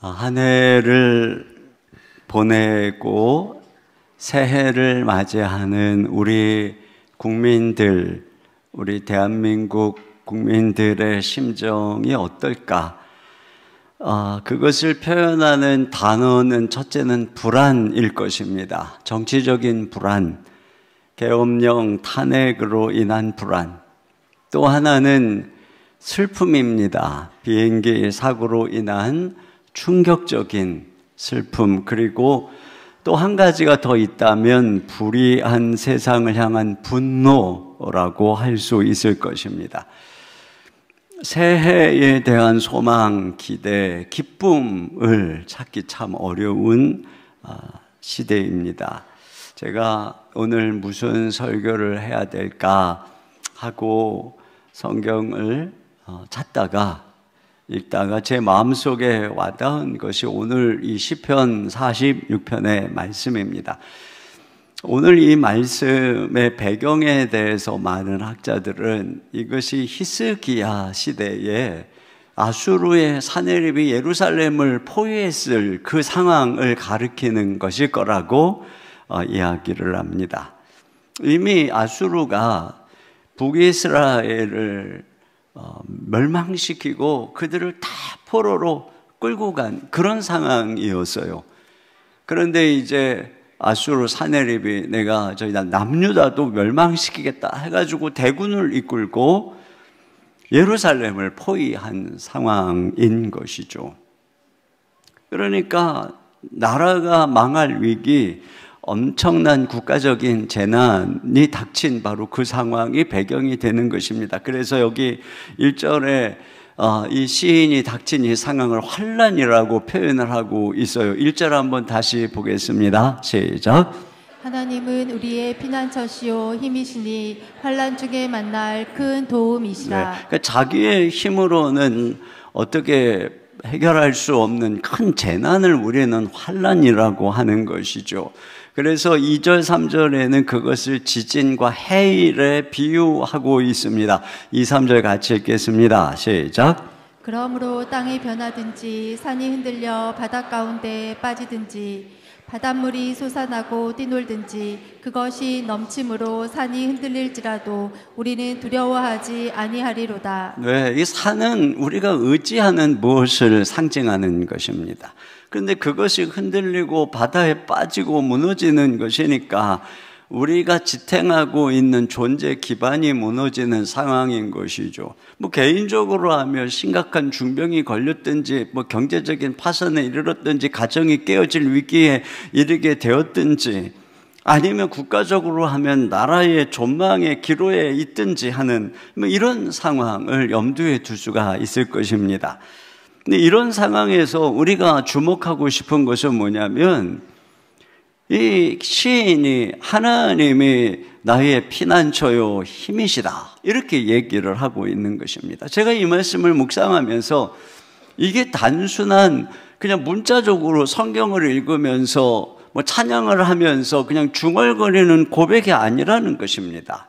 한 해를 보내고 새해를 맞이하는 우리 국민들, 우리 대한민국 국민들의 심정이 어떨까? 그것을 표현하는 단어는 첫째는 불안일 것입니다. 정치적인 불안, 계엄령 탄핵으로 인한 불안. 또 하나는 슬픔입니다. 비행기 사고로 인한 충격적인 슬픔, 그리고 또 한 가지가 더 있다면 불의한 세상을 향한 분노라고 할 수 있을 것입니다. 새해에 대한 소망, 기대, 기쁨을 찾기 참 어려운 시대입니다. 제가 오늘 무슨 설교를 해야 될까 하고 성경을 찾다가 읽다가 제 마음속에 와닿은 것이 오늘 이 시편 46편의 말씀입니다. 오늘 이 말씀의 배경에 대해서 많은 학자들은 이것이 히스기야 시대에 아수르의 사내립이 예루살렘을 포위했을 그 상황을 가리키는 것일 거라고 이야기를 합니다. 이미 아수르가 북이스라엘을 멸망시키고 그들을 다 포로로 끌고 간 그런 상황이었어요. 그런데 이제 아수르 사내립이 내가 저희 남유다도 멸망시키겠다 해가지고 대군을 이끌고 예루살렘을 포위한 상황인 것이죠. 그러니까 나라가 망할 위기, 엄청난 국가적인 재난이 닥친 바로 그 상황이 배경이 되는 것입니다. 그래서 여기 1절에 이 시인이 닥친 이 상황을 환난이라고 표현을 하고 있어요. 1절 한번 다시 보겠습니다. 시작. 하나님은 우리의 피난처시오 힘이시니 환난 중에 만날 큰 도움이시라. 네, 그러니까 자기의 힘으로는 어떻게 해결할 수 없는 큰 재난을 우리는 환난이라고 하는 것이죠. 그래서 2절, 3절에는 그것을 지진과 해일에 비유하고 있습니다. 2, 3절 같이 읽겠습니다. 시작. 그러므로 땅이 변하든지 산이 흔들려 바닷 가운데 빠지든지 바닷물이 솟아나고 뛰놀든지 그것이 넘침으로 산이 흔들릴지라도 우리는 두려워하지 아니하리로다. 네, 이 산은 우리가 의지하는 무엇을 상징하는 것입니다. 그런데 그것이 흔들리고 바다에 빠지고 무너지는 것이니까 우리가 지탱하고 있는 존재 기반이 무너지는 상황인 것이죠. 개인적으로 하면 심각한 중병이 걸렸든지 경제적인 파산에 이르렀든지 가정이 깨어질 위기에 이르게 되었든지 아니면 국가적으로 하면 나라의 존망의 기로에 있든지 하는 이런 상황을 염두에 둘 수가 있을 것입니다. 근데 이런 상황에서 우리가 주목하고 싶은 것은 뭐냐면 이 시인이 하나님이 나의 피난처요 힘이시다 이렇게 얘기를 하고 있는 것입니다. 제가 이 말씀을 묵상하면서 이게 단순한 그냥 문자적으로 성경을 읽으면서 찬양을 하면서 그냥 중얼거리는 고백이 아니라는 것입니다.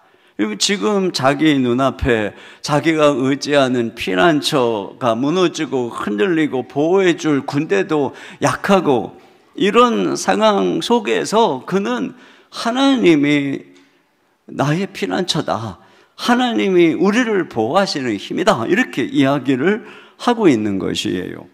지금 자기 눈앞에 자기가 의지하는 피난처가 무너지고 흔들리고 보호해줄 군대도 약하고 이런 상황 속에서 그는 하나님이 나의 피난처다, 하나님이 우리를 보호하시는 힘이다 이렇게 이야기를 하고 있는 것이에요.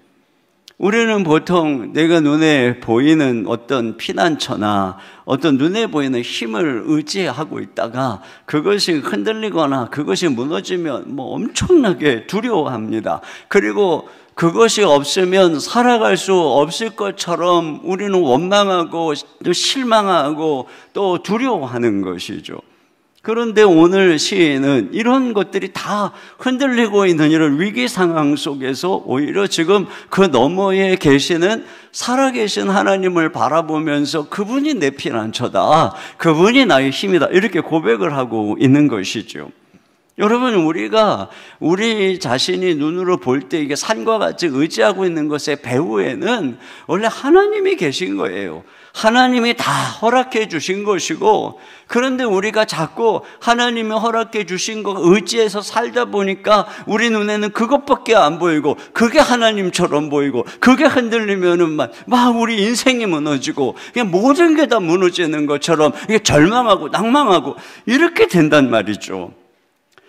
우리는 보통 내가 눈에 보이는 어떤 피난처나 어떤 눈에 보이는 힘을 의지하고 있다가 그것이 흔들리거나 그것이 무너지면 엄청나게 두려워합니다. 그리고 그것이 없으면 살아갈 수 없을 것처럼 우리는 원망하고 또 실망하고 또 두려워하는 것이죠. 그런데 오늘 시인은 이런 것들이 다 흔들리고 있는 이런 위기 상황 속에서 오히려 지금 그 너머에 계시는 살아계신 하나님을 바라보면서 그분이 내 피난처다, 그분이 나의 힘이다 이렇게 고백을 하고 있는 것이죠. 여러분, 우리가 우리 자신이 눈으로 볼 때 이게 산과 같이 의지하고 있는 것의 배후에는 원래 하나님이 계신 거예요. 하나님이 다 허락해 주신 것이고, 그런데 우리가 자꾸 하나님이 허락해 주신 거 의지해서 살다 보니까 우리 눈에는 그것밖에 안 보이고, 그게 하나님처럼 보이고, 그게 흔들리면은 막 우리 인생이 무너지고, 그냥 모든 게 다 무너지는 것처럼 이게 절망하고 낭망하고 이렇게 된단 말이죠.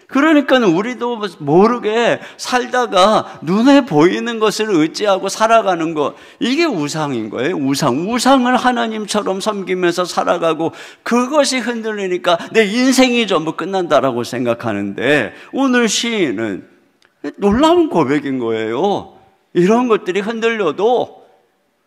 그러니까 우리도 모르게 살다가 눈에 보이는 것을 의지하고 살아가는 것, 이게 우상인 거예요. 우상을 하나님처럼 섬기면서 살아가고, 그것이 흔들리니까 내 인생이 전부 끝난다라고 생각하는데, 오늘 시인은 놀라운 고백인 거예요. 이런 것들이 흔들려도,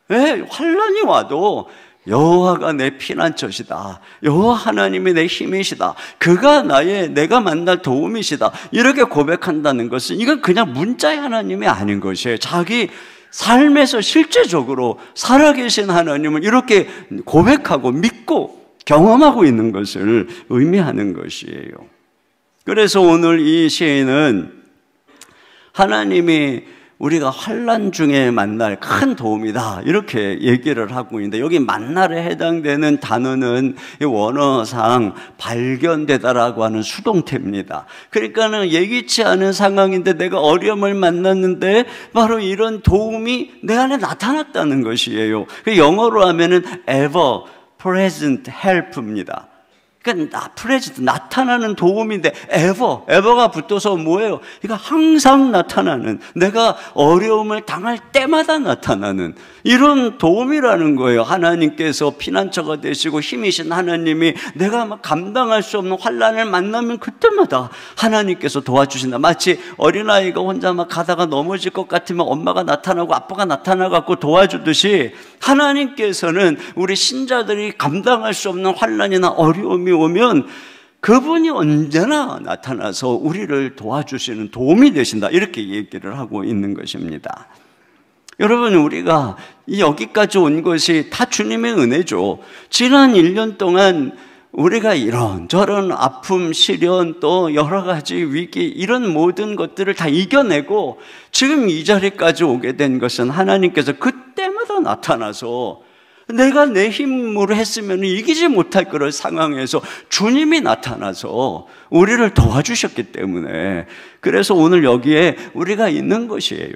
환란이 와도 여호와가 내 피난처시다, 여호와 하나님이 내 힘이시다, 그가 내가 만날 도움이시다, 이렇게 고백한다는 것은 이건 그냥 문자의 하나님이 아닌 것이에요. 자기 삶에서 실제적으로 살아계신 하나님을 이렇게 고백하고 믿고 경험하고 있는 것을 의미하는 것이에요. 그래서 오늘 이 시인은 하나님이 우리가 환난 중에 만날 큰 도움이다, 이렇게 얘기를 하고 있는데, 여기 만날에 해당되는 단어는 원어상 발견되다라고 하는 수동태입니다. 그러니까는 예기치 않은 상황인데 내가 어려움을 만났는데 바로 이런 도움이 내 안에 나타났다는 것이에요. 영어로 하면은 ever present help입니다. 그러니까 present, 나타나는 도움인데 ever가 붙어서 뭐예요? 그러니까 항상 나타나는, 내가 어려움을 당할 때마다 나타나는 이런 도움이라는 거예요. 하나님께서 피난처가 되시고 힘이신 하나님이 내가 감당할 수 없는 환난을 만나면 그때마다 하나님께서 도와주신다. 마치 어린아이가 혼자 가다가 넘어질 것 같으면 엄마가 나타나고 아빠가 나타나갖고 도와주듯이, 하나님께서는 우리 신자들이 감당할 수 없는 환난이나 어려움이 오면 그분이 언제나 나타나서 우리를 도와주시는 도움이 되신다, 이렇게 얘기를 하고 있는 것입니다. 여러분, 우리가 여기까지 온 것이 다 주님의 은혜죠. 지난 1년 동안 우리가 이런저런 아픔, 시련, 또 여러 가지 위기, 이런 모든 것들을 다 이겨내고 지금 이 자리까지 오게 된 것은 하나님께서 그때마다 나타나서, 내가 내 힘으로 했으면 이기지 못할 그런 상황에서 주님이 나타나서 우리를 도와주셨기 때문에, 그래서 오늘 여기에 우리가 있는 것이에요.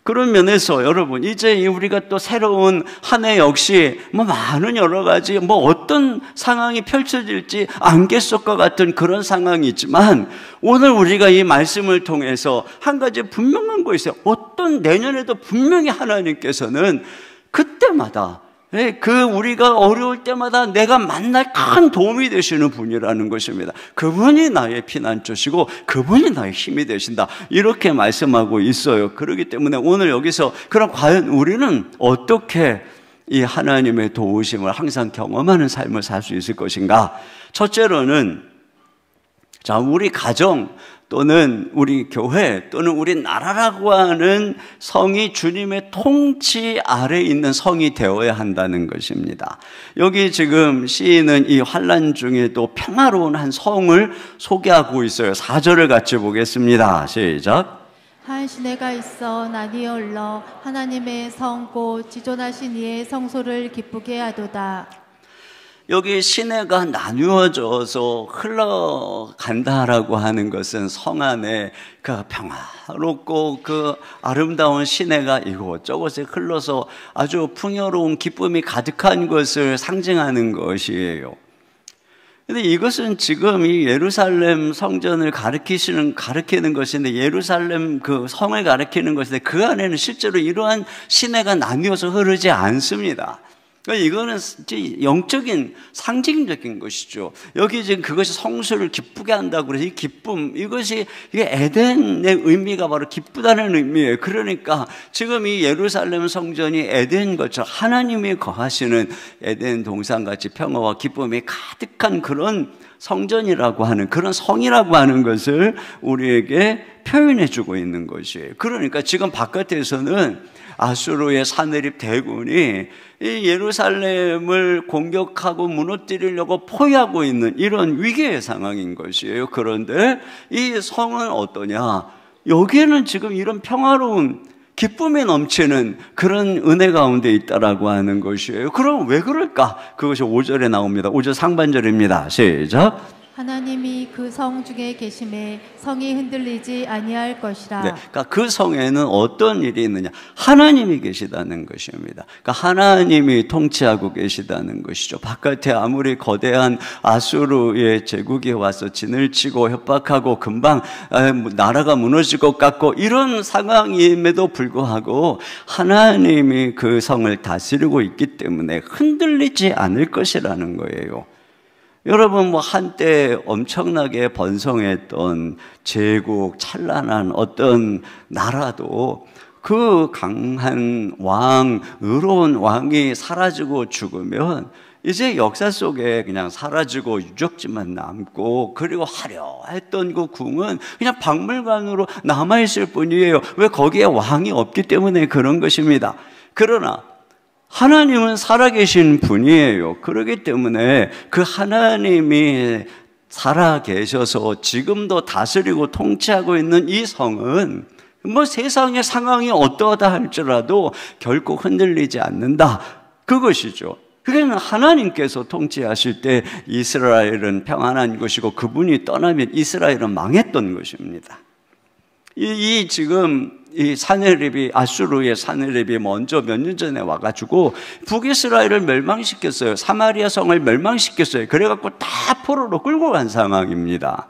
그런 면에서 여러분, 이제 우리가 또 새로운 한 해 역시 많은 여러 가지 어떤 상황이 펼쳐질지 안갯속과 같은 그런 상황이 있지만, 오늘 우리가 이 말씀을 통해서 한 가지 분명한 거 있어요. 어떤 내년에도 분명히 하나님께서는 그때마다, 우리가 어려울 때마다 내가 만날 큰 도움이 되시는 분이라는 것입니다. 그분이 나의 피난처시고 그분이 나의 힘이 되신다, 이렇게 말씀하고 있어요. 그렇기 때문에 오늘 여기서 그럼 과연 우리는 어떻게 이 하나님의 도우심을 항상 경험하는 삶을 살 수 있을 것인가? 첫째로는, 우리 가정 또는 우리 교회 또는 우리 나라라고 하는 성이 주님의 통치 아래 있는 성이 되어야 한다는 것입니다. 여기 지금 시인은 이 환난 중에도 평화로운 한 성을 소개하고 있어요. 4절을 같이 보겠습니다. 시작. 한 시내가 있어 나뉘어 흘러 하나님의 성 곧 지존하신 이의 성소를 기쁘게 하도다. 여기 시내가 나누어져서 흘러간다라고 하는 것은 성 안에 그 평화롭고 그 아름다운 시내가 이곳저곳에 흘러서 아주 풍요로운 기쁨이 가득한 것을 상징하는 것이에요. 근데 이것은 지금 이 예루살렘 성전을 가리키는 것인데, 예루살렘 그 성을 가리키는 것인데, 그 안에는 실제로 이러한 시내가 나뉘어서 흐르지 않습니다. 이거는 영적인 상징적인 것이죠. 여기 지금 그것이 성소를 기쁘게 한다고 그래서 이 기쁨, 이게 에덴의 의미가 바로 기쁘다는 의미예요. 그러니까 지금 이 예루살렘 성전이 에덴 것처럼 하나님이 거하시는 에덴 동산같이 평화와 기쁨이 가득한 그런 성전이라고 하는 그런 성이라고 하는 것을 우리에게 표현해 주고 있는 것이에요. 그러니까 지금 바깥에서는 아수르의 사내립 대군이 이 예루살렘을 공격하고 무너뜨리려고 포위하고 있는 이런 위기의 상황인 것이에요. 그런데 이 성은 어떠냐? 여기에는 지금 이런 평화로운 기쁨이 넘치는 그런 은혜 가운데 있다라고 하는 것이에요. 그럼 왜 그럴까? 그것이 5절에 나옵니다. 5절 상반절입니다. 시작. 하나님이 그 성 중에 계심에 성이 흔들리지 아니할 것이라. 네, 그러니까 그 성에는 어떤 일이 있느냐? 하나님이 계시다는 것입니다. 그러니까 하나님이 통치하고 계시다는 것이죠. 바깥에 아무리 거대한 아수르의 제국이 와서 진을 치고 협박하고 금방 나라가 무너질 것 같고 이런 상황임에도 불구하고 하나님이 그 성을 다스리고 있기 때문에 흔들리지 않을 것이라는 거예요. 여러분, 한때 엄청나게 번성했던 제국, 찬란한 어떤 나라도 그 강한 왕, 의로운 왕이 사라지고 죽으면 이제 역사 속에 그냥 사라지고 유적지만 남고, 그리고 화려했던 그 궁은 그냥 박물관으로 남아있을 뿐이에요. 왜? 거기에 왕이 없기 때문에 그런 것입니다. 그러나 하나님은 살아계신 분이에요. 그렇기 때문에 그 하나님이 살아계셔서 지금도 다스리고 통치하고 있는 이 성은 세상의 상황이 어떠하다 할지라도 결코 흔들리지 않는다. 그것이죠. 그러니까 하나님께서 통치하실 때 이스라엘은 평안한 것이고 그분이 떠나면 이스라엘은 망했던 것입니다. 지금 이 사네립이, 아수르의 사네립이 먼저 몇 년 전에 와가지고 북이스라엘을 멸망시켰어요. 사마리아 성을 멸망시켰어요. 그래갖고 다 포로로 끌고 간 상황입니다.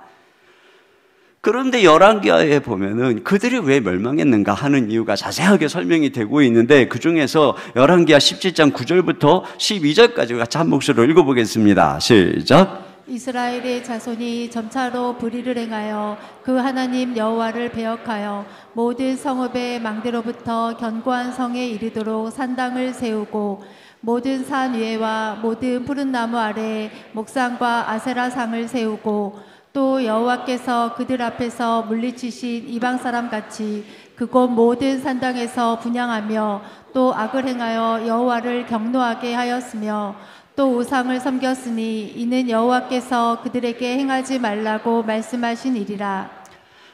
그런데 열왕기하에 보면은 그들이 왜 멸망했는가 하는 이유가 자세하게 설명이 되고 있는데, 그 중에서 열왕기하 17장 9절부터 12절까지 같이 한 목소리로 읽어보겠습니다. 시작. 이스라엘의 자손이 점차로 불의를 행하여 그 하나님 여호와를 배역하여 모든 성읍의 망대로부터 견고한 성에 이르도록 산당을 세우고 모든 산 위에와 모든 푸른 나무 아래에 목상과 아세라상을 세우고 또 여호와께서 그들 앞에서 물리치신 이방 사람 같이 그곳 모든 산당에서 분향하며 또 악을 행하여 여호와를 경노하게 하였으며 또 우상을 섬겼으니 이는 여호와께서 그들에게 행하지 말라고 말씀하신 일이라.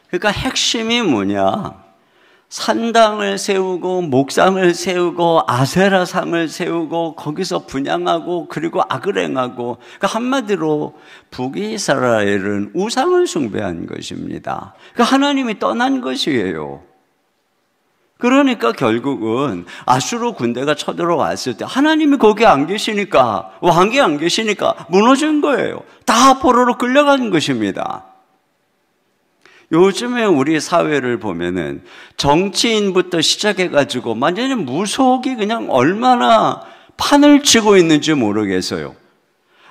그러니까 핵심이 뭐냐? 산당을 세우고 목상을 세우고 아세라상을 세우고 거기서 분향하고 그리고 악을 행하고, 그러니까 한마디로 북이스라엘은 우상을 숭배한 것입니다. 그러니까 하나님이 떠난 것이에요. 그러니까 결국은 아수르 군대가 쳐들어왔을 때 하나님이 거기 안 계시니까, 왕이 안 계시니까 무너진 거예요. 다 포로로 끌려간 것입니다. 요즘에 우리 사회를 보면은 정치인부터 시작해가지고 완전히 무속이 그냥 얼마나 판을 치고 있는지 모르겠어요.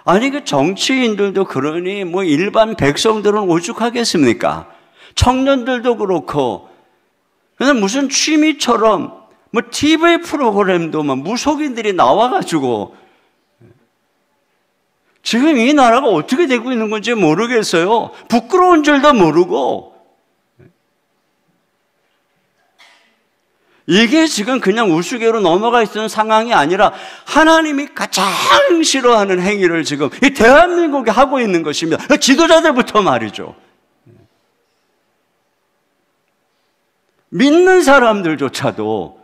아니, 그 정치인들도 그러니 일반 백성들은 오죽하겠습니까? 청년들도 그렇고, 그냥 무슨 취미처럼 TV 프로그램도 무속인들이 나와가지고 지금 이 나라가 어떻게 되고 있는 건지 모르겠어요. 부끄러운 줄도 모르고. 이게 지금 그냥 우스개로 넘어가 있는 상황이 아니라 하나님이 가장 싫어하는 행위를 지금 이 대한민국이 하고 있는 것입니다. 지도자들부터 말이죠. 믿는 사람들조차도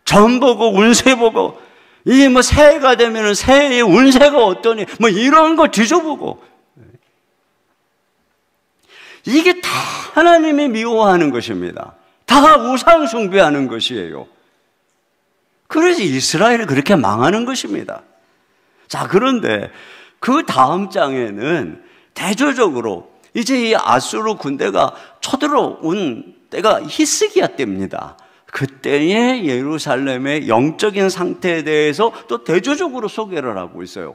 점 보고 운세 보고, 이게 새해가 되면은 새해의 운세가 어떠니 이런 거 뒤져보고, 이게 다 하나님이 미워하는 것입니다. 다 우상 숭배하는 것이에요. 그래서 이스라엘이 그렇게 망하는 것입니다. 자, 그런데 그 다음 장에는 대조적으로 이제 이 아수르 군대가 쳐들어온 때가 히스기야 때입니다. 그때의 예루살렘의 영적인 상태에 대해서 또 대조적으로 소개를 하고 있어요.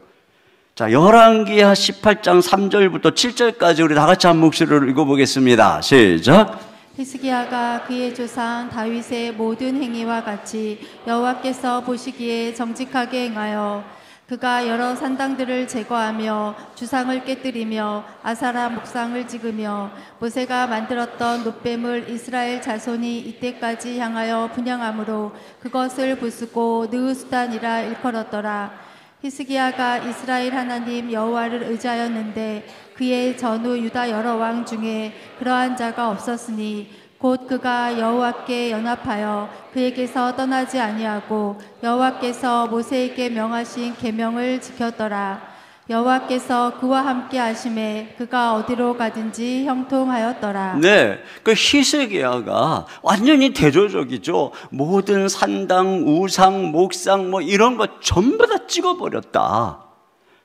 자, 열왕기하 18장 3절부터 7절까지 우리 다 같이 한 목소리로 읽어보겠습니다. 시작. 히스기야가 그의 조상 다윗의 모든 행위와 같이 여호와께서 보시기에 정직하게 행하여 그가 여러 산당들을 제거하며 주상을 깨뜨리며 아사라 목상을 찍으며 모세가 만들었던 놋뱀을 이스라엘 자손이 이때까지 향하여 분향함으로 그것을 부수고 느흐수단이라 일컬었더라. 히스기야가 이스라엘 하나님 여호와를 의지하였는데 그의 전후 유다 여러 왕 중에 그러한 자가 없었으니 곧 그가 여호와께 연합하여 그에게서 떠나지 아니하고 여호와께서 모세에게 명하신 계명을 지켰더라. 여호와께서 그와 함께 하심에 그가 어디로 가든지 형통하였더라. 네, 그 히스기야가 완전히 대조적이죠. 모든 산당, 우상, 목상 뭐 이런 거 전부 다 찍어버렸다.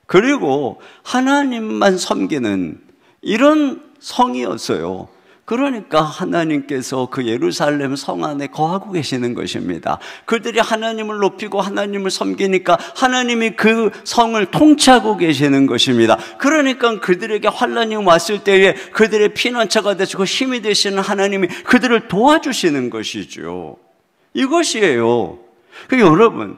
그리고 하나님만 섬기는 이런 성이었어요. 그러니까 하나님께서 그 예루살렘 성 안에 거하고 계시는 것입니다. 그들이 하나님을 높이고 하나님을 섬기니까 하나님이 그 성을 통치하고 계시는 것입니다. 그러니까 그들에게 환난이 왔을 때에 그들의 피난처가 되시고 힘이 되시는 하나님이 그들을 도와주시는 것이죠. 이것이에요. 여러분,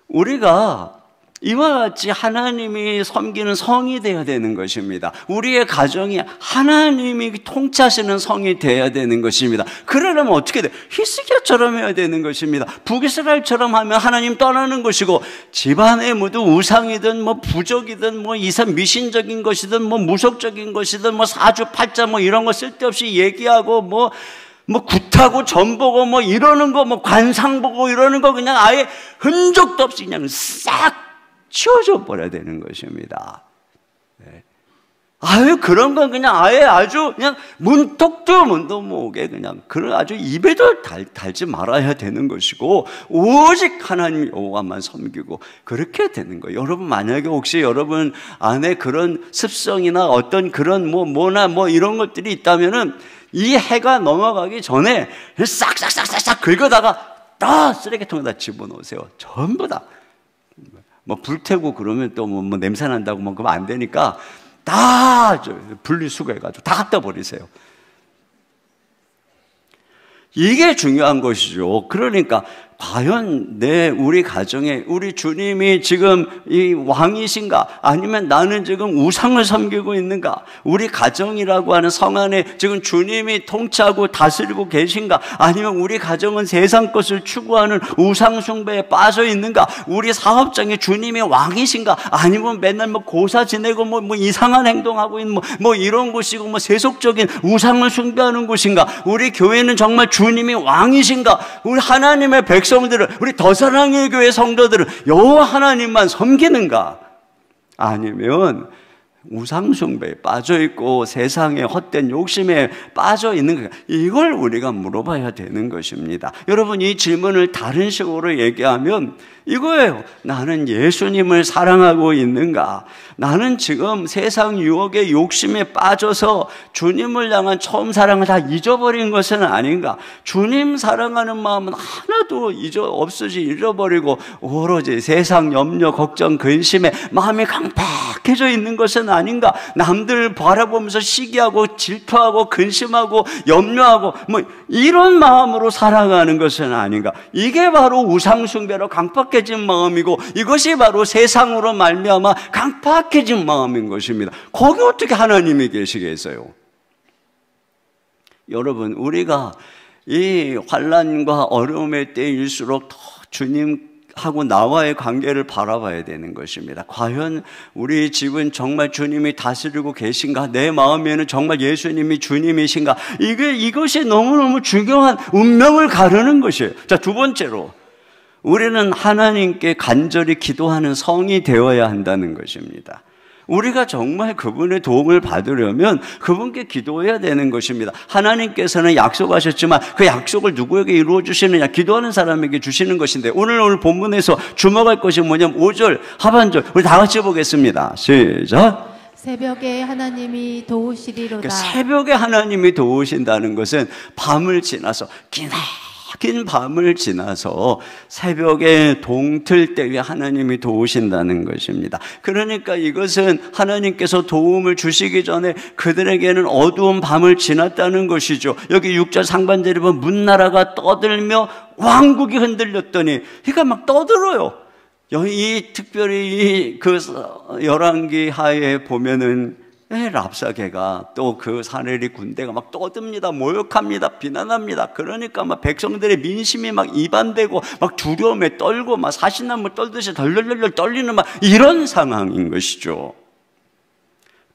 우리가 이와 같이 하나님이 섬기는 성이 되어야 되는 것입니다. 우리의 가정이 하나님이 통치하시는 성이 되어야 되는 것입니다. 그러려면 어떻게 돼? 히스기야처럼 해야 되는 것입니다. 북이스라엘처럼 하면 하나님 떠나는 것이고, 집안에 모두 우상이든 뭐 부족이든 뭐 이상 미신적인 것이든 뭐 무속적인 것이든 뭐 사주팔자 뭐 이런 거 쓸데없이 얘기하고 뭐 굿하고 전보고 뭐 이러는 거 뭐 관상 보고 이러는 거 그냥 아예 흔적도 없이 그냥 싹 치워져 버려야 되는 것입니다. 네. 아유, 그런 건 그냥 아예 아주 그냥 문턱도 문도 모으게 그냥 그런 아주 입에도 달지 말아야 되는 것이고, 오직 하나님 여호와만 섬기고 그렇게 되는 거예요. 여러분, 만약에 혹시 여러분 안에 그런 습성이나 어떤 그런 뭐나 이런 것들이 있다면은 이 해가 넘어가기 전에 싹싹 긁어다가 다 쓰레기통에다 집어넣으세요. 전부 다. 불태우고 그러면 또 뭐 냄새 난다고 그러면 안 되니까 다 분리수거해가지고 다 갖다 버리세요. 이게 중요한 것이죠. 그러니까 과연 우리 가정에 우리 주님이 지금 이 왕이신가? 아니면 나는 지금 우상을 섬기고 있는가? 우리 가정이라고 하는 성 안에 지금 주님이 통치하고 다스리고 계신가? 아니면 우리 가정은 세상 것을 추구하는 우상 숭배에 빠져 있는가? 우리 사업장에 주님이 왕이신가? 아니면 맨날 고사 지내고 이상한 행동하고 있는 이런 곳이고 세속적인 우상을 숭배하는 곳인가? 우리 교회는 정말 주님이 왕이신가? 우리 하나님의 백성들을, 우리 더사랑의 교회 성도들을 여호와 하나님만 섬기는가? 아니면 우상숭배에 빠져있고 세상의 헛된 욕심에 빠져있는가? 이걸 우리가 물어봐야 되는 것입니다. 여러분, 이 질문을 다른 식으로 얘기하면 이거예요. 나는 예수님을 사랑하고 있는가? 나는 지금 세상 유혹의 욕심에 빠져서 주님을 향한 처음 사랑을 다 잊어버린 것은 아닌가? 주님 사랑하는 마음은 하나도 잃어버리고 오로지 세상 염려, 걱정, 근심에 마음이 강팍해져 있는 것은 아닌가? 남들 바라보면서 시기하고 질투하고 근심하고 염려하고 이런 마음으로 살아가는 것은 아닌가? 이게 바로 우상숭배로 강팍해진 마음이고, 이것이 바로 세상으로 말미암아 강팍해진 마음인 것입니다. 거기 어떻게 하나님이 계시겠어요? 여러분, 우리가 이 환난과 어려움의 때일수록 더 주님하고 나와의 관계를 바라봐야 되는 것입니다. 과연 우리 집은 정말 주님이 다스리고 계신가? 내 마음에는 정말 예수님이 주님이신가? 이것이 너무너무 중요한 운명을 가르는 것이에요. 자, 두 번째로, 우리는 하나님께 간절히 기도하는 성이 되어야 한다는 것입니다. 우리가 정말 그분의 도움을 받으려면 그분께 기도해야 되는 것입니다. 하나님께서는 약속하셨지만 그 약속을 누구에게 이루어 주시느냐? 기도하는 사람에게 주시는 것인데, 오늘 본문에서 주목할 것이 뭐냐면 5절 하반절 우리 다 같이 보겠습니다. 시작. 새벽에 하나님이 도우시리로다. 새벽에 하나님이 도우신다는 것은 밤을 지나서 긴 밤을 지나서 새벽에 동틀 때에 하나님이 도우신다는 것입니다. 그러니까 이것은 하나님께서 도움을 주시기 전에 그들에게는 어두운 밤을 지났다는 것이죠. 여기 6절 상반절에 보면 문나라가 떠들며 왕국이 흔들렸더니, 그러니까 막 떠들어요. 특별히 그 열왕기 하에 보면은 랍사게가 또 그 사내리 군대가 막 떠듭니다. 모욕합니다. 비난합니다. 그러니까 막 백성들의 민심이 막 이반되고 막 두려움에 떨고 막 사시나무 떨듯이 덜덜덜 떨리는 막 이런 상황인 것이죠.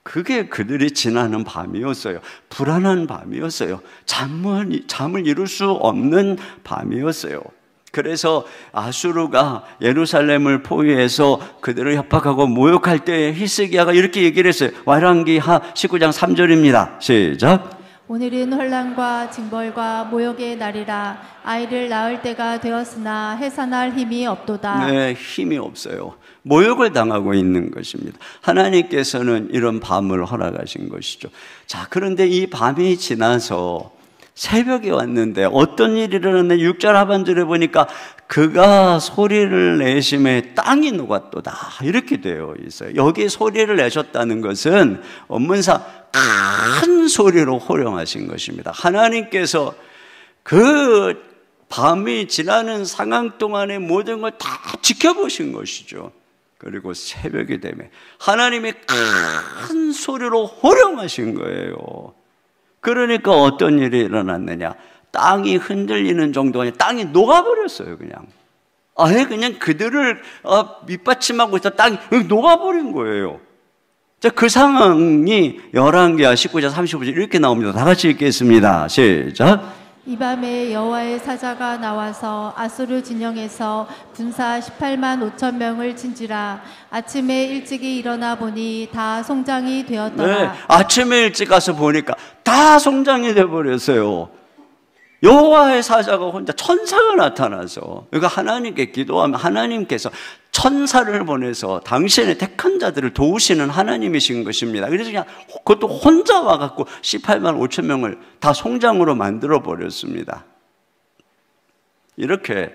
그게 그들이 지나는 밤이었어요. 불안한 밤이었어요. 잠을 이룰 수 없는 밤이었어요. 그래서 아수르가 예루살렘을 포위해서 그들을 협박하고 모욕할 때 히스기야가 이렇게 얘기를 했어요. 열왕기하 19장 3절입니다. 시작. 오늘은 혼란과 징벌과 모욕의 날이라. 아이를 낳을 때가 되었으나 해산할 힘이 없도다. 네, 힘이 없어요. 모욕을 당하고 있는 것입니다. 하나님께서는 이런 밤을 허락하신 것이죠. 자, 그런데 이 밤이 지나서 새벽에 왔는데 어떤 일이 일어났는데 6절 하반절에 보니까 그가 소리를 내심에 땅이 녹았도다 이렇게 되어 있어요. 여기 소리를 내셨다는 것은 원문상 큰 소리로 호령하신 것입니다. 하나님께서 그 밤이 지나는 상황 동안의 모든 걸 다 지켜보신 것이죠. 그리고 새벽이 되면 하나님이 큰 소리로 호령하신 거예요. 그러니까 어떤 일이 일어났느냐? 땅이 흔들리는 정도가 아니라 땅이 녹아버렸어요. 그냥 아예 그냥 그들을 밑받침하고 있던 땅이 녹아버린 거예요. 자, 그 상황이 열왕기하 19장 35절 이렇게 나옵니다. 다 같이 읽겠습니다. 시작. 이 밤에 여호와의 사자가 나와서 아수르 진영에서 군사 18만 5천 명을 친지라. 아침에 일찍이 일어나 보니 다 송장이 되었더라. 네, 아침에 일찍 가서 보니까 다 송장이 되어버렸어요. 여호와의 사자가 혼자 천사가 나타나서, 그러니까 하나님께 기도하면 하나님께서 천사를 보내서 당신의 택한 자들을 도우시는 하나님이신 것입니다. 그래서 그냥 그것도 혼자 와갖고 18만 5천 명을 다 송장으로 만들어 버렸습니다. 이렇게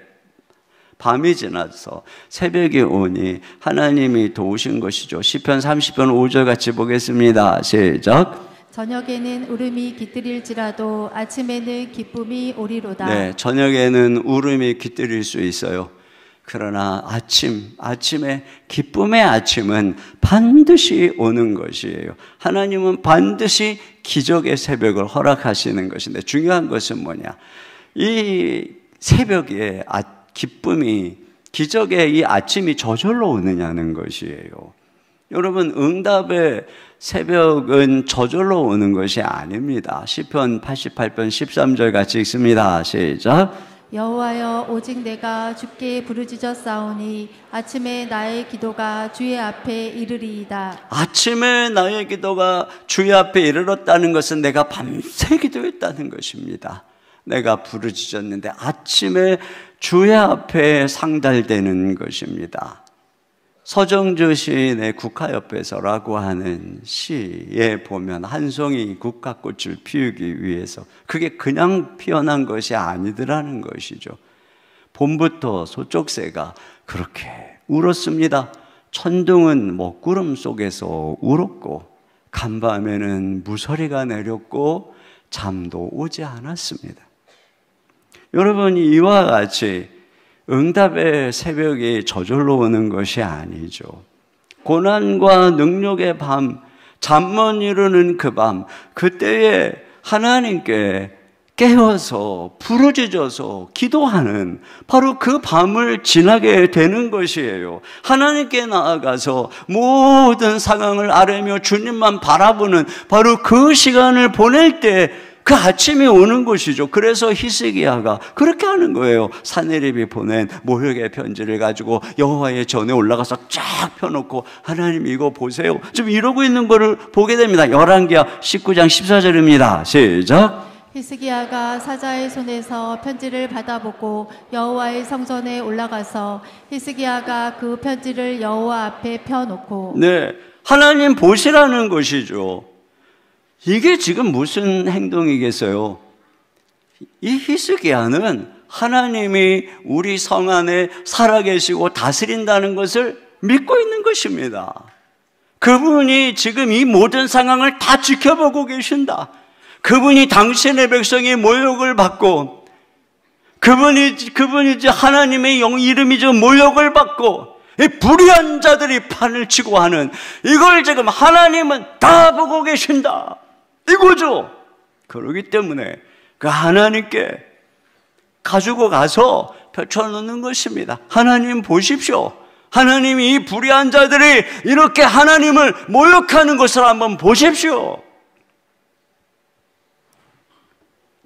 밤이 지나서 새벽이 오니 하나님이 도우신 것이죠. 시편 30편 5절 같이 보겠습니다. 시작. 저녁에는 울음이 깃들일지라도 아침에는 기쁨이 오리로다. 네, 저녁에는 울음이 깃들일 수 있어요. 그러나 아침에 기쁨의 아침은 반드시 오는 것이에요. 하나님은 반드시 기적의 새벽을 허락하시는 것인데 중요한 것은 뭐냐? 이 새벽에 기쁨이, 기적의 이 아침이 저절로 오느냐는 것이에요. 여러분, 응답의 새벽은 저절로 오는 것이 아닙니다. 시편 88편 13절 같이 읽습니다. 시작. 여호와여, 오직 내가 주께 부르짖었사오니 아침에 나의 기도가 주의 앞에 이르리이다. 아침에 나의 기도가 주의 앞에 이르렀다는 것은 내가 밤새 기도했다는 것입니다. 내가 부르짖었는데 아침에 주의 앞에 상달되는 것입니다. 서정주 시인의 국화옆에서라고 하는 시에 보면 한 송이 국화꽃을 피우기 위해서 그게 그냥 피어난 것이 아니더라는 것이죠. 봄부터 소쪽새가 그렇게 울었습니다. 천둥은 먹구름 속에서 울었고 간밤에는 무서리가 내렸고 잠도 오지 않았습니다. 여러분, 이와 같이 응답의 새벽이 저절로 오는 것이 아니죠. 고난과 능력의 밤, 잠 못 이루는 그 밤, 그때에 하나님께 깨어서 부르짖어서 기도하는 바로 그 밤을 지나게 되는 것이에요. 하나님께 나아가서 모든 상황을 아뢰며 주님만 바라보는 바로 그 시간을 보낼 때 그 아침이 오는 것이죠. 그래서 히스기야가 그렇게 하는 거예요. 사네립이 보낸 모욕의 편지를 가지고 여호와의 전에 올라가서 쫙 펴놓고 하나님 이거 보세요. 지금 이러고 있는 거를 보게 됩니다. 열왕기하 19장 14절입니다. 시작. 히스기야가 사자의 손에서 편지를 받아보고 여호와의 성전에 올라가서 히스기야가 그 편지를 여호와 앞에 펴놓고, 네, 하나님 보시라는 것이죠. 이게 지금 무슨 행동이겠어요? 이 히스기야는 하나님이 우리 성 안에 살아계시고 다스린다는 것을 믿고 있는 것입니다. 그분이 지금 이 모든 상황을 다 지켜보고 계신다. 그분이 당신의 백성의 모욕을 받고 그분이 하나님의 이름이죠 모욕을 받고 이 불의한 자들이 판을 치고 하는 이걸 지금 하나님은 다 보고 계신다 이거죠. 그러기 때문에 그 하나님께 가지고 가서 펼쳐놓는 것입니다. 하나님 보십시오. 하나님이 이 불의한 자들이 이렇게 하나님을 모욕하는 것을 한번 보십시오.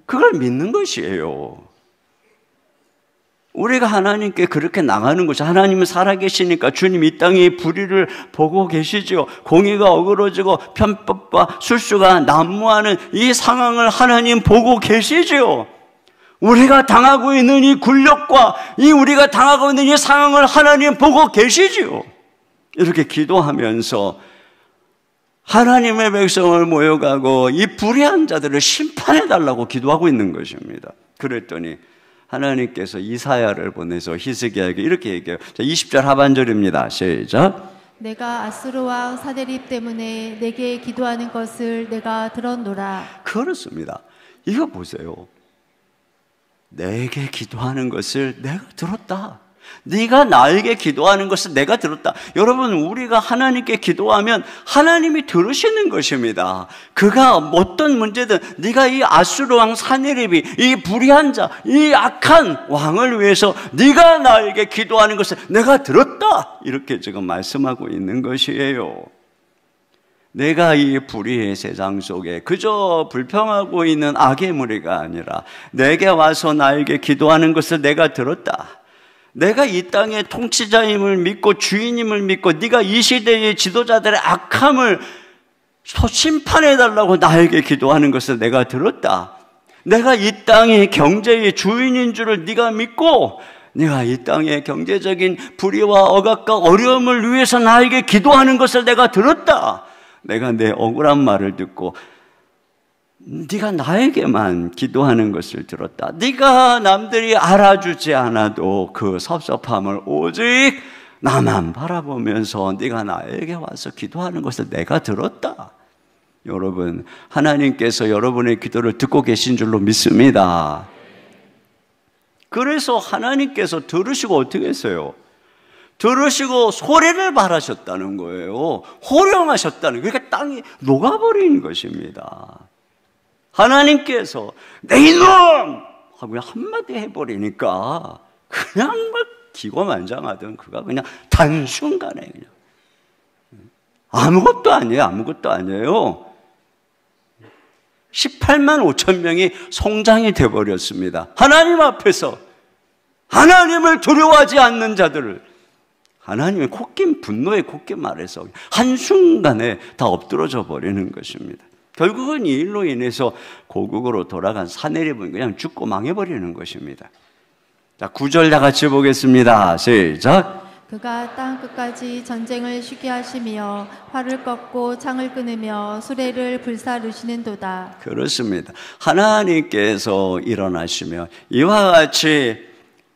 그걸 믿는 것이에요. 우리가 하나님께 그렇게 나가는 것이, 하나님은 살아계시니까 주님 이 땅의 불의를 보고 계시죠. 공의가 어그러지고 편법과 술수가 난무하는 이 상황을 하나님 보고 계시죠. 우리가 당하고 있는 이 굴욕과 우리가 당하고 있는 이 상황을 하나님 보고 계시죠. 이렇게 기도하면서 하나님의 백성을 모여가고 이 불의한 자들을 심판해달라고 기도하고 있는 것입니다. 그랬더니 하나님께서 이사야를 보내서 히스기야에게 이렇게 얘기해요. 자, 20절 하반절입니다. 시작. 내가 아수르 왕 사데립 때문에 내게 기도하는 것을 내가 들었노라. 그렇습니다. 이거 보세요. 내게 기도하는 것을 내가 들었다. 네가 나에게 기도하는 것을 내가 들었다. 여러분, 우리가 하나님께 기도하면 하나님이 들으시는 것입니다. 그가 어떤 문제든 네가 이 아수르 왕 사네립이 이 불의한 자, 이 악한 왕을 위해서 네가 나에게 기도하는 것을 내가 들었다. 이렇게 지금 말씀하고 있는 것이에요. 내가 이 불의의 세상 속에 그저 불평하고 있는 악의 무리가 아니라 내게 와서 나에게 기도하는 것을 내가 들었다. 내가 이 땅의 통치자임을 믿고 주인임을 믿고 네가 이 시대의 지도자들의 악함을 심판해달라고 나에게 기도하는 것을 내가 들었다. 내가 이 땅의 경제의 주인인 줄을 네가 믿고 네가 이 땅의 경제적인 불의와 억압과 어려움을 위해서 나에게 기도하는 것을 내가 들었다. 내가 내 억울한 말을 듣고 네가 나에게만 기도하는 것을 들었다. 네가 남들이 알아주지 않아도 그 섭섭함을 오직 나만 바라보면서 네가 나에게 와서 기도하는 것을 내가 들었다. 여러분, 하나님께서 여러분의 기도를 듣고 계신 줄로 믿습니다. 그래서 하나님께서 들으시고 어떻게 했어요? 들으시고 소리를 발하셨다는 거예요. 호령하셨다는 거예요. 그러니까 땅이 녹아버린 것입니다. 하나님께서 내 이놈! 하고 한마디 해버리니까 그냥 막 기고만장하던 그가 그냥 단순간에 그냥 아무것도 아니에요. 아무것도 아니에요. 18만 5천 명이 송장이 되어버렸습니다. 하나님 앞에서 하나님을 두려워하지 않는 자들을 하나님의 콧김, 분노의 콧김 아래서 한순간에 다 엎드러져 버리는 것입니다. 결국은 이 일로 인해서 고국으로 돌아간 사내립은 그냥 죽고 망해버리는 것입니다. 자, 9절 다 같이 보겠습니다. 시작. 그가 땅 끝까지 전쟁을 쉬게 하시며 활을 꺾고 창을 끊으며 수레를 불사르시는도다. 그렇습니다. 하나님께서 일어나시며 이와 같이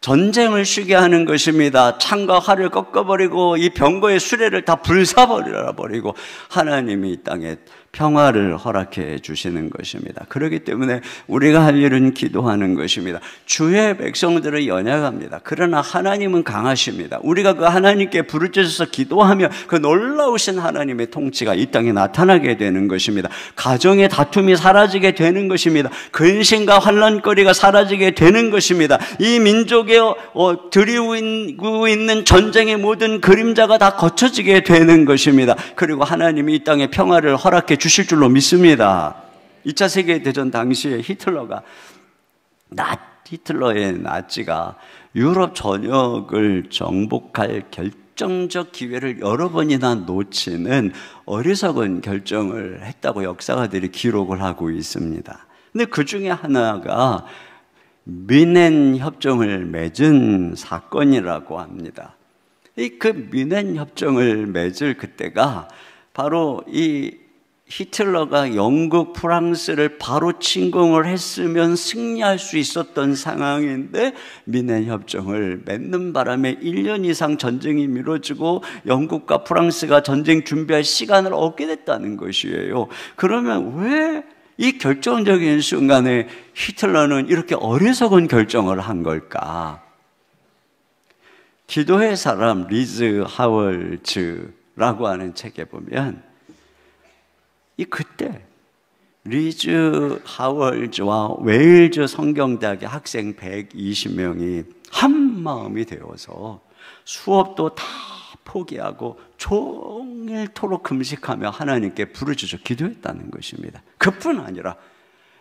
전쟁을 쉬게 하는 것입니다. 창과 활을 꺾어버리고 이 병거의 수레를 다 불사버리고 하나님이 이 땅에 평화를 허락해 주시는 것입니다. 그렇기 때문에 우리가 할 일은 기도하는 것입니다. 주의 백성들은 연약합니다. 그러나 하나님은 강하십니다. 우리가 그 하나님께 부르짖어서 기도하며 그 놀라우신 하나님의 통치가 이 땅에 나타나게 되는 것입니다. 가정의 다툼이 사라지게 되는 것입니다. 근심과 환난거리가 사라지게 되는 것입니다. 이 민족에 드리고 있는 전쟁의 모든 그림자가 다 거쳐지게 되는 것입니다. 그리고 하나님이 이 땅에 평화를 허락해 주실 줄로 믿습니다. 2차 세계대전 당시에 히틀러의 나치가 유럽 전역을 정복할 결정적 기회를 여러 번이나 놓치는 어리석은 결정을 했다고 역사가들이 기록을 하고 있습니다. 근데 그 중에 하나가 뮌헨 협정을 맺은 사건이라고 합니다. 그 뮌헨 협정을 맺을 그때가 바로 이 히틀러가 영국, 프랑스를 바로 침공을 했으면 승리할 수 있었던 상황인데 뮌헨 협정을 맺는 바람에 1년 이상 전쟁이 미뤄지고 영국과 프랑스가 전쟁 준비할 시간을 얻게 됐다는 것이에요. 그러면 왜 이 결정적인 순간에 히틀러는 이렇게 어리석은 결정을 한 걸까? 기도의 사람 리즈 하월즈라고 하는 책에 보면 그때 리즈 하월즈와 웨일즈 성경대학의 학생 120명이 한 마음이 되어서 수업도 다 포기하고 종일토록 금식하며 하나님께 부르짖어 기도했다는 것입니다. 그뿐 아니라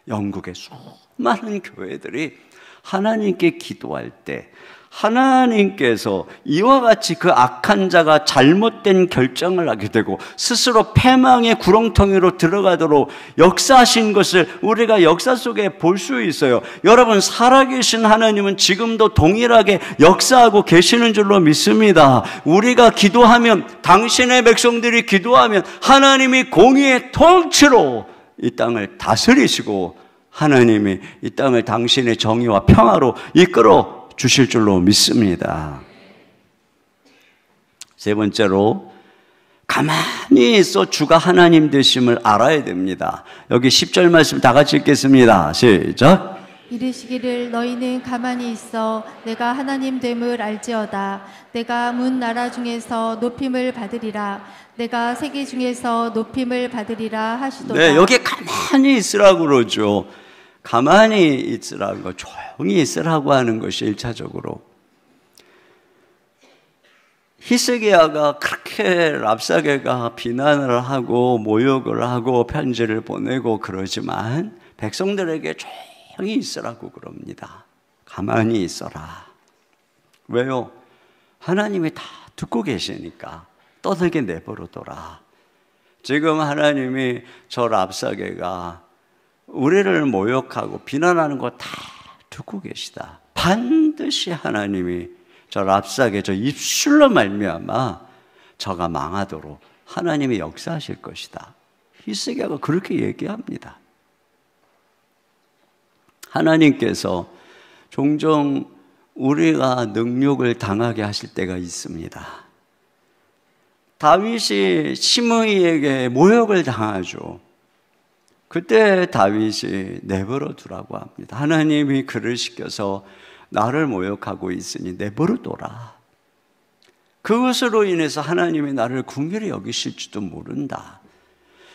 영국의 수많은 교회들이 하나님께 기도할 때 하나님께서 이와 같이 그 악한 자가 잘못된 결정을 하게 되고 스스로 패망의 구렁텅이로 들어가도록 역사하신 것을 우리가 역사 속에 볼 수 있어요. 여러분, 살아계신 하나님은 지금도 동일하게 역사하고 계시는 줄로 믿습니다. 우리가 기도하면, 당신의 백성들이 기도하면 하나님이 공의의 통치로 이 땅을 다스리시고 하나님이 이 땅을 당신의 정의와 평화로 이끌어 주실 줄로 믿습니다. 세 번째로, 가만히 있어 주가 하나님 되심을 알아야 됩니다. 여기 10절 말씀 다 같이 읽겠습니다. 시작. 이르시기를 너희는 가만히 있어 내가 하나님 됨을 알지어다. 내가 문 나라 중에서 높임을 받으리라. 내가 세계 중에서 높임을 받으리라 하시도다. 네, 여기 가만히 있으라고 그러죠. 가만히 있으라는 거, 조용히 있으라고 하는 것이 1차적으로. 히스기야가 그렇게 랍사게가 비난을 하고 모욕을 하고 편지를 보내고 그러지만 백성들에게 조용히 있으라고 그럽니다. 가만히 있어라. 왜요? 하나님이 다 듣고 계시니까 떠들게 내버려둬라. 지금 하나님이 저 랍사게가 우리를 모욕하고 비난하는 거 다 듣고 계시다. 반드시 하나님이 저 랍사게 저 입술로 말미암아 저가 망하도록 하나님이 역사하실 것이다. 히스기야가 그렇게 얘기합니다. 하나님께서 종종 우리가 능욕을 당하게 하실 때가 있습니다. 다윗이 시므이에게 모욕을 당하죠. 그때 다윗이 내버려 두라고 합니다. 하나님이 그를 시켜서 나를 모욕하고 있으니 내버려 둬라. 그것으로 인해서 하나님이 나를 긍휼히 여기실지도 모른다.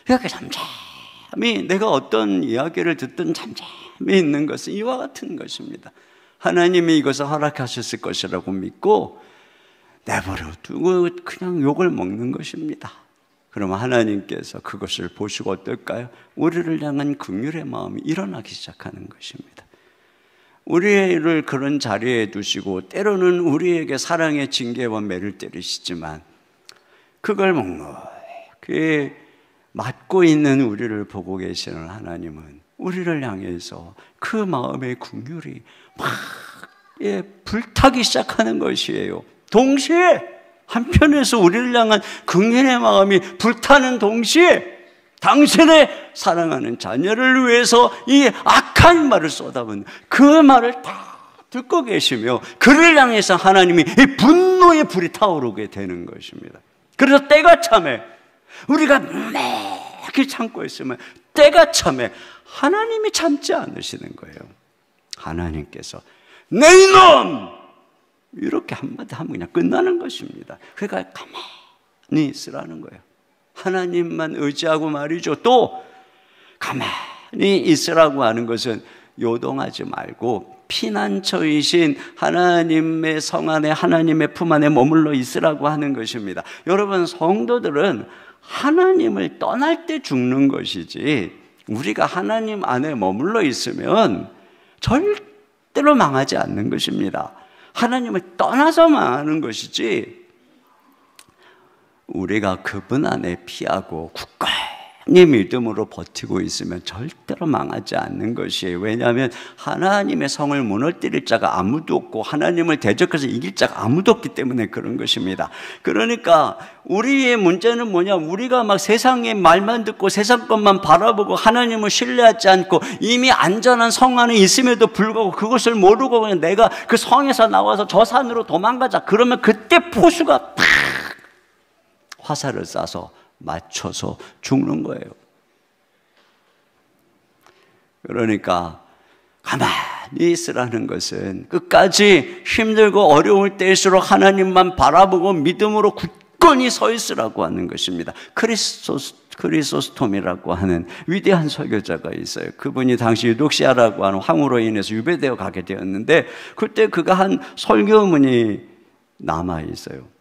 이렇게 잠잠히 내가 어떤 이야기를 듣든 잠잠히 있는 것은 이와 같은 것입니다. 하나님이 이것을 허락하셨을 것이라고 믿고 내버려 두고 그냥 욕을 먹는 것입니다. 그러면 하나님께서 그것을 보시고 어떨까요? 우리를 향한 긍휼의 마음이 일어나기 시작하는 것입니다. 우리를 그런 자리에 두시고 때로는 우리에게 사랑의 징계와 매를 때리시지만 그걸 묵묵히 맡고 있는 우리를 보고 계시는 하나님은 우리를 향해서 그 마음의 긍휼이 막 불타기 시작하는 것이에요. 동시에 한편에서 우리를 향한 긍휼의 마음이 불타는 동시에 당신의 사랑하는 자녀를 위해서 이 악한 말을 쏟아붓는 그 말을 다 듣고 계시며 그를 향해서 하나님이 이 분노의 불이 타오르게 되는 것입니다. 그래서 때가 참에 우리가 매일 참고 있으면 때가 참에 하나님이 참지 않으시는 거예요. 하나님께서 내 이놈! 이렇게 한마디 하면 그냥 끝나는 것입니다. 그러니까 가만히 있으라는 거예요. 하나님만 의지하고 말이죠. 또 가만히 있으라고 하는 것은 요동하지 말고 피난처이신 하나님의 성 안에 하나님의 품 안에 머물러 있으라고 하는 것입니다. 여러분, 성도들은 하나님을 떠날 때 죽는 것이지 우리가 하나님 안에 머물러 있으면 절대로 망하지 않는 것입니다. 하나님을 떠나서 망하는 것이지 우리가 그분 안에 피하고 굳건히 믿음으로 버티고 있으면 절대로 망하지 않는 것이에요. 왜냐하면 하나님의 성을 무너뜨릴 자가 아무도 없고 하나님을 대적해서 이길 자가 아무도 없기 때문에 그런 것입니다. 그러니까 우리의 문제는 뭐냐? 우리가 막 세상의 말만 듣고 세상 것만 바라보고 하나님을 신뢰하지 않고 이미 안전한 성 안에 있음에도 불구하고 그것을 모르고 그냥 내가 그 성에서 나와서 저 산으로 도망가자. 그러면 그때 포수가 팍 화살을 쏴서 맞춰서 죽는 거예요. 그러니까 가만히 있으라는 것은 끝까지 힘들고 어려울 때일수록 하나님만 바라보고 믿음으로 굳건히 서 있으라고 하는 것입니다. 크리소스톰이라고 하는 위대한 설교자가 있어요. 그분이 당시 유독시아라고 하는 황후로 인해서 유배되어 가게 되었는데 그때 그가 한 설교문이 남아 있어요.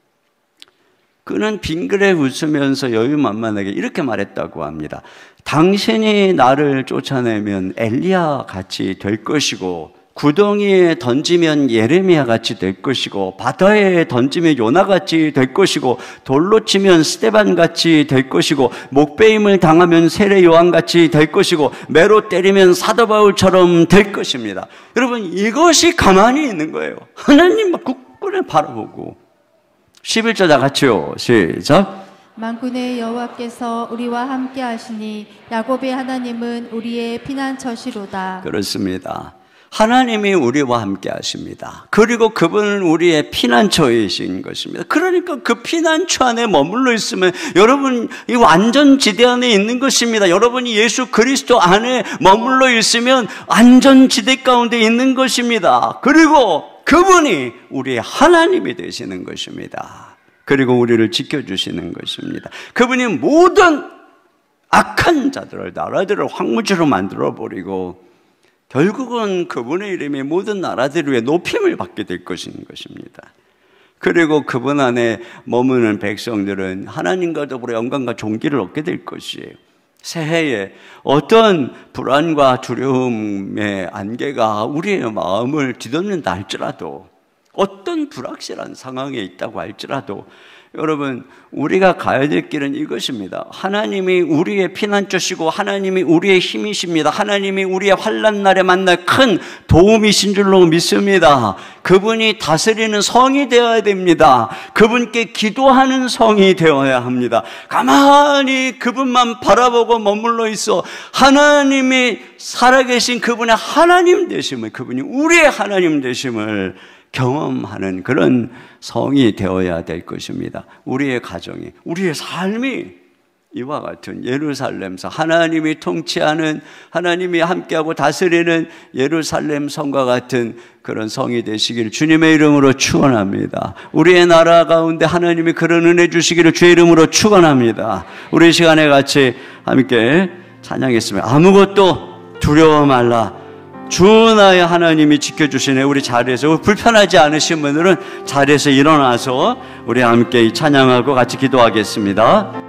그는 빙그레 웃으면서 여유만만하게 이렇게 말했다고 합니다. 당신이 나를 쫓아내면 엘리야 같이 될 것이고, 구덩이에 던지면 예레미야 같이 될 것이고, 바다에 던지면 요나 같이 될 것이고, 돌로 치면 스데반 같이 될 것이고, 목베임을 당하면 세례 요한 같이 될 것이고, 매로 때리면 사도 바울처럼 될 것입니다. 여러분, 이것이 가만히 있는 거예요. 하나님만 굳건히 바라보고. 11절 다 같이요. 시작. 만군의 여호와께서 우리와 함께 하시니 야곱의 하나님은 우리의 피난처시로다. 그렇습니다. 하나님이 우리와 함께 하십니다. 그리고 그분은 우리의 피난처이신 것입니다. 그러니까 그 피난처 안에 머물러 있으면 여러분 이 안전지대 안에 있는 것입니다. 여러분이 예수 그리스도 안에 머물러 있으면 안전지대 가운데 있는 것입니다. 그리고 그분이 우리의 하나님이 되시는 것입니다. 그리고 우리를 지켜주시는 것입니다. 그분이 모든 악한 자들을, 나라들을 황무지로 만들어버리고 결국은 그분의 이름이 모든 나라들 위해 높임을 받게 될 것입니다. 그리고 그분 안에 머무는 백성들은 하나님과 더불어 영광과 존귀를 얻게 될 것이에요. 새해에 어떤 불안과 두려움의 안개가 우리의 마음을 뒤덮는다 할지라도, 어떤 불확실한 상황에 있다고 할지라도 여러분, 우리가 가야 될 길은 이것입니다. 하나님이 우리의 피난처시고 하나님이 우리의 힘이십니다. 하나님이 우리의 환난 날에 만날 큰 도움이신 줄로 믿습니다. 그분이 다스리는 성이 되어야 됩니다. 그분께 기도하는 성이 되어야 합니다. 가만히 그분만 바라보고 머물러 있어 하나님이 살아계신 그분의 하나님 되심을, 그분이 우리의 하나님 되심을 경험하는 그런 성이 되어야 될 것입니다. 우리의 가정이, 우리의 삶이 이와 같은 예루살렘성, 하나님이 통치하는, 하나님이 함께하고 다스리는 예루살렘 성과 같은 그런 성이 되시기를 주님의 이름으로 축원합니다. 우리의 나라 가운데 하나님이 그런 은혜 주시기를 주의 이름으로 축원합니다. 우리 시간에 같이 함께 찬양했습니다. 아무것도 두려워 말라. 주 나의 하나님이 지켜주시네. 우리 자리에서 불편하지 않으신 분들은 자리에서 일어나서 우리 함께 찬양하고 같이 기도하겠습니다.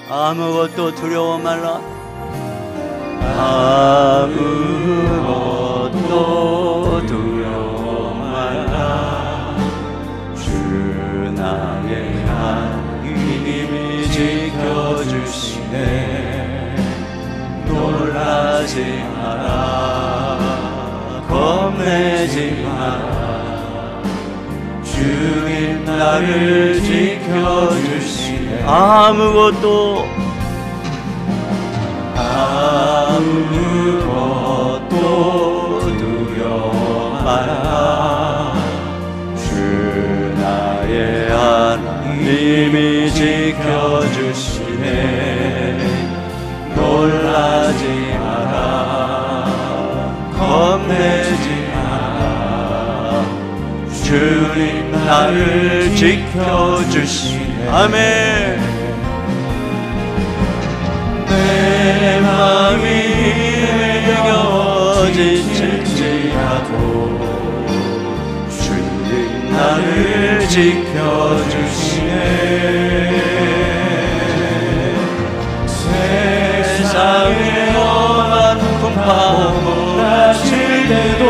아무것도 두려워 말라. 아무것도 두려워 말라. 주 나의 하나님이 지켜주시네. 놀라지 마라. 겁내지 마라. 주님 나를 지켜주시네. 아무것도 두려워 마라. 주 나의 하나님이 지켜주시네. 놀라지 마라. 겁내지 마라. 주님 나를 지켜주시네. 아멘. 내 마음이 힘겨 지칠지라도 주님 나를 지켜주시네. 세상에 험한 풍파 몰아칠 때도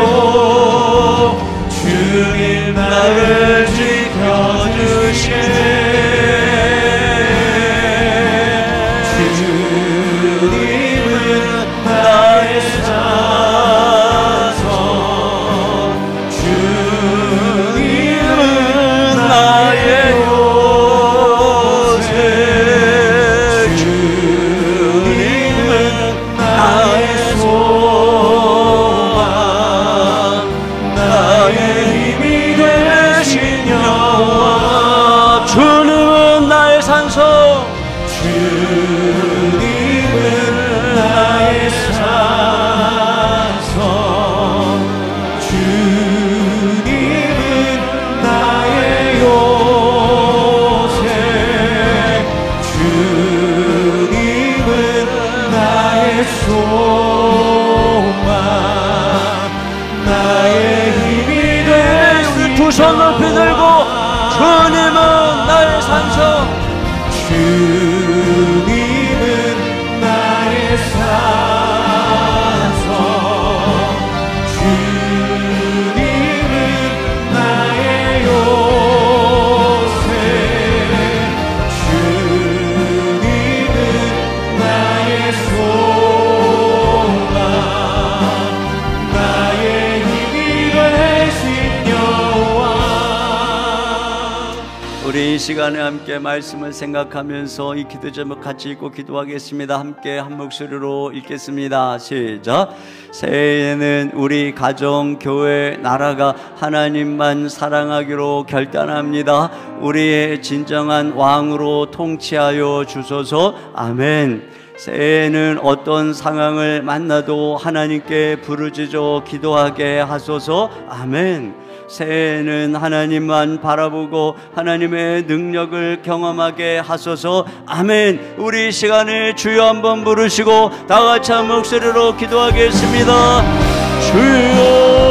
주님 나를 지켜주시네. 주님은 나의 산소, 주님은 나의 산성, 주님은 나의 요새, 주님은 나의 소망, 나의 힘이 되시. 두 손 높이 들고 주님은 나의 산성, 주님은 나의 산성, 주님은 나의 요새, 주님은 나의 소망, 나의 힘이 되신 여호와. 우리 이 시간에 함께 말씀을 생각하면서 이 기도 제목 같이 읽고 기도하겠습니다. 함께 한 목소리로 읽겠습니다. 시작. 새해에는 우리 가정, 교회, 나라가 하나님만 사랑하기로 결단합니다. 우리의 진정한 왕으로 통치하여 주소서. 아멘. 새해에는 어떤 상황을 만나도 하나님께 부르짖어 기도하게 하소서. 아멘. 새해에는 하나님만 바라보고 하나님의 능력을 경험하게 하소서. 아멘. 우리 시간에 주여 한번 부르시고 다 같이 한 목소리로 기도하겠습니다. 주여